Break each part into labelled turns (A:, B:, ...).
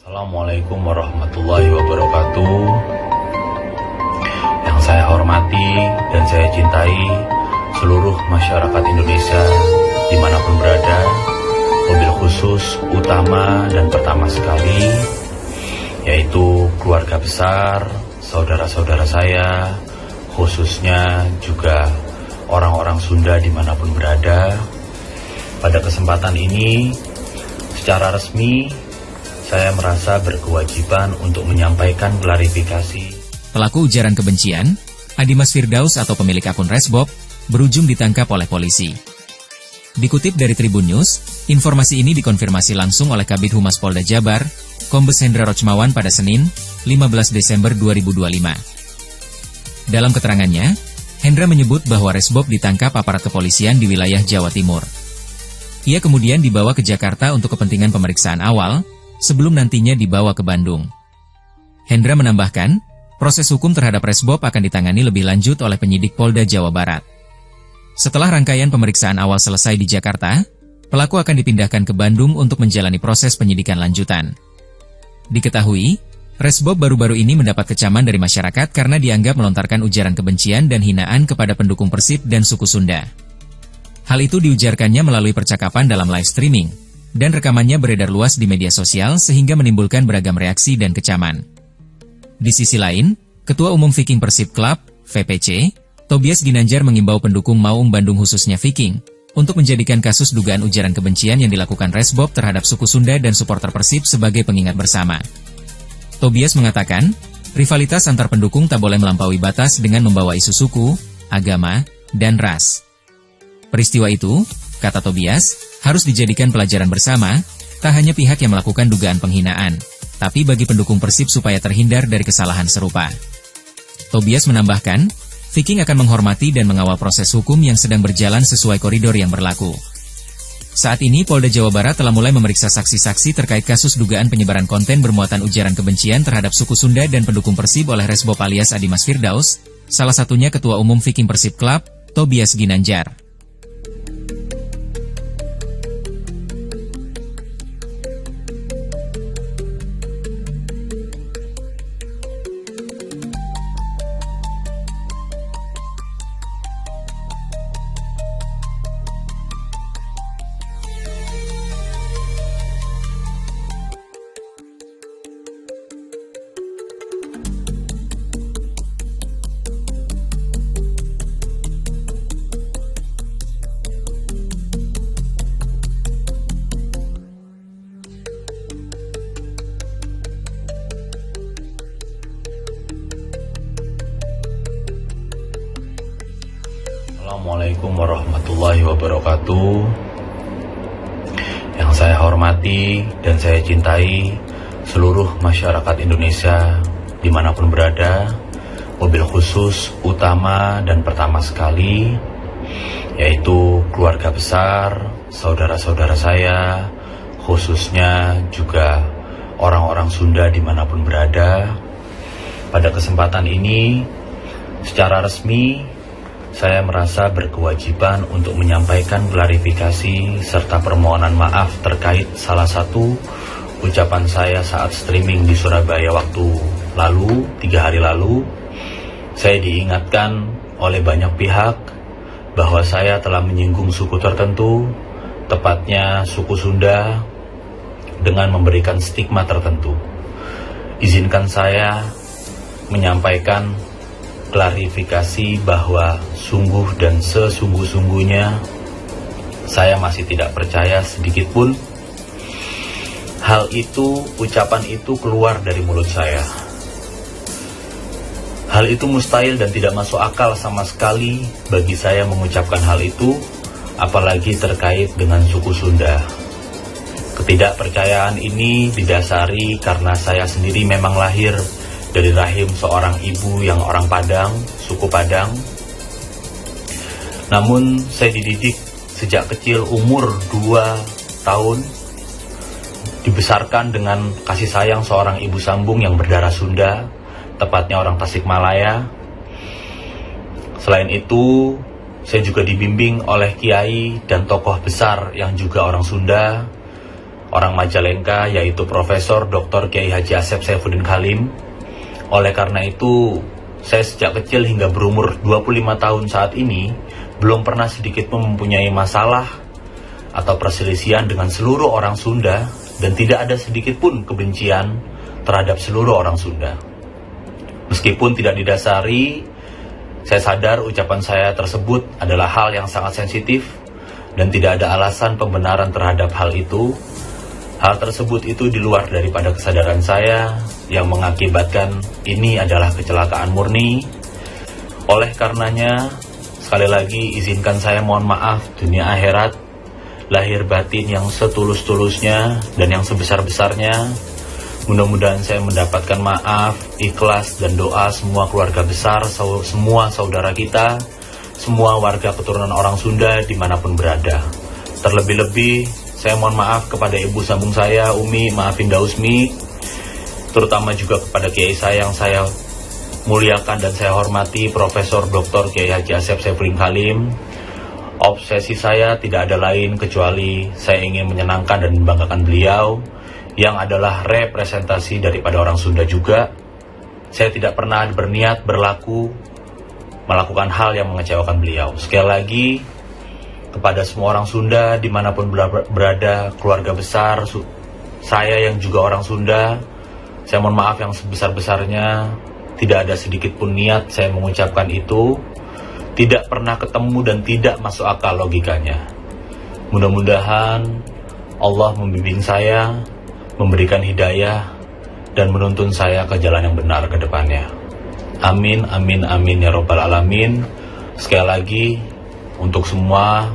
A: Assalamualaikum warahmatullahi wabarakatuh. Yang saya hormati dan saya cintai seluruh masyarakat Indonesia dimanapun berada, mobil khusus utama dan pertama sekali yaitu keluarga besar, saudara-saudara saya, khususnya juga orang-orang Sunda dimanapun berada. Pada kesempatan ini secara resmi saya merasa berkewajiban untuk menyampaikan klarifikasi.
B: Pelaku ujaran kebencian, Adimas Firdaus atau pemilik akun Resbob, berujung ditangkap oleh polisi. Dikutip dari Tribun News, informasi ini dikonfirmasi langsung oleh Kabid Humas Polda Jabar, Kombes Hendra Rochmawan pada Senin, 15 Desember 2025. Dalam keterangannya, Hendra menyebut bahwa Resbob ditangkap aparat kepolisian di wilayah Jawa Timur. Ia kemudian dibawa ke Jakarta untuk kepentingan pemeriksaan awal, sebelum nantinya dibawa ke Bandung. Hendra menambahkan, proses hukum terhadap Resbob akan ditangani lebih lanjut oleh penyidik Polda Jawa Barat. Setelah rangkaian pemeriksaan awal selesai di Jakarta, pelaku akan dipindahkan ke Bandung untuk menjalani proses penyidikan lanjutan. Diketahui, Resbob baru-baru ini mendapat kecaman dari masyarakat karena dianggap melontarkan ujaran kebencian dan hinaan kepada pendukung Persib dan suku Sunda. Hal itu diujarkannya melalui percakapan dalam live streaming, dan rekamannya beredar luas di media sosial sehingga menimbulkan beragam reaksi dan kecaman. Di sisi lain, Ketua Umum Viking Persib Club, VPC, Tobias Ginanjar mengimbau pendukung Maung Bandung khususnya Viking, untuk menjadikan kasus dugaan ujaran kebencian yang dilakukan Resbob terhadap suku Sunda dan supporter Persib sebagai pengingat bersama. Tobias mengatakan, rivalitas antar pendukung tak boleh melampaui batas dengan membawa isu suku, agama, dan ras. Peristiwa itu, kata Tobias, harus dijadikan pelajaran bersama, tak hanya pihak yang melakukan dugaan penghinaan, tapi bagi pendukung Persib supaya terhindar dari kesalahan serupa. Tobias menambahkan, Viking akan menghormati dan mengawal proses hukum yang sedang berjalan sesuai koridor yang berlaku. Saat ini Polda Jawa Barat telah mulai memeriksa saksi-saksi terkait kasus dugaan penyebaran konten bermuatan ujaran kebencian terhadap suku Sunda dan pendukung Persib oleh Resbob alias Adimas Firdaus, salah satunya Ketua Umum Viking Persib Club, Tobias Ginanjar.
A: Assalamualaikum warahmatullahi wabarakatuh. Yang saya hormati dan saya cintai seluruh masyarakat Indonesia dimanapun berada, mobil khusus utama dan pertama sekali yaitu keluarga besar, saudara-saudara saya, khususnya juga orang-orang Sunda dimanapun berada. Pada kesempatan ini, secara resmi saya merasa berkewajiban untuk menyampaikan klarifikasi serta permohonan maaf terkait salah satu ucapan saya saat streaming di Surabaya waktu lalu, 3 hari lalu. Saya diingatkan oleh banyak pihak bahwa saya telah menyinggung suku tertentu, tepatnya suku Sunda, dengan memberikan stigma tertentu. Izinkan saya menyampaikan klarifikasi bahwa sungguh dan sesungguh-sungguhnya saya masih tidak percaya sedikitpun hal itu, ucapan itu keluar dari mulut saya. Hal itu mustahil dan tidak masuk akal sama sekali bagi saya mengucapkan hal itu, apalagi terkait dengan suku Sunda. Ketidakpercayaan ini didasari karena saya sendiri memang lahir dari rahim seorang ibu yang orang Padang, suku Padang. Namun saya dididik sejak kecil umur 2 tahun, dibesarkan dengan kasih sayang seorang ibu sambung yang berdarah Sunda, tepatnya orang Tasikmalaya. Selain itu, saya juga dibimbing oleh kiai dan tokoh besar yang juga orang Sunda, orang Majalengka, yaitu Profesor Dr. Kiai Haji Asep Saifuddin Khalim. Oleh karena itu, saya sejak kecil hingga berumur 25 tahun saat ini belum pernah sedikit pun mempunyai masalah atau perselisihan dengan seluruh orang Sunda, dan tidak ada sedikit pun kebencian terhadap seluruh orang Sunda. Meskipun tidak didasari, saya sadar ucapan saya tersebut adalah hal yang sangat sensitif dan tidak ada alasan pembenaran terhadap hal itu. Hal tersebut itu di luar daripada kesadaran saya yang mengakibatkan ini adalah kecelakaan murni. Oleh karenanya, sekali lagi izinkan saya mohon maaf dunia akhirat, lahir batin yang setulus-tulusnya dan yang sebesar-besarnya. Mudah-mudahan saya mendapatkan maaf, ikhlas, dan doa semua keluarga besar, semua saudara kita, semua warga keturunan orang Sunda dimanapun berada. Terlebih-lebih, saya mohon maaf kepada ibu sambung saya, Umi Maafin Dausmi, terutama juga kepada kiai saya yang saya muliakan dan saya hormati, Profesor Dr. Kiai Haji Asep Saifuddin Khalim. Obsesi saya tidak ada lain kecuali saya ingin menyenangkan dan membanggakan beliau, yang adalah representasi daripada orang Sunda juga. Saya tidak pernah berniat melakukan hal yang mengecewakan beliau. Sekali lagi, kepada semua orang Sunda dimanapun berada, keluarga besar saya yang juga orang Sunda, saya mohon maaf yang sebesar-besarnya. Tidak ada sedikit pun niat saya mengucapkan itu, tidak pernah ketemu dan tidak masuk akal logikanya. Mudah-mudahan Allah membimbing saya, memberikan hidayah, dan menuntun saya ke jalan yang benar ke depannya. Amin, amin, amin ya robbal alamin. Sekali lagi, untuk semua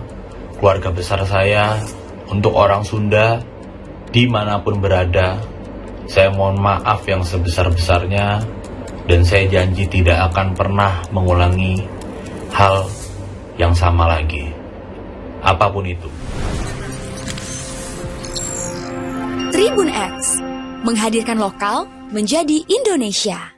A: keluarga besar saya, untuk orang Sunda dimanapun berada, saya mohon maaf yang sebesar-besarnya, dan saya janji tidak akan pernah mengulangi hal yang sama lagi, apapun itu.
C: Tribun X menghadirkan lokal menjadi Indonesia.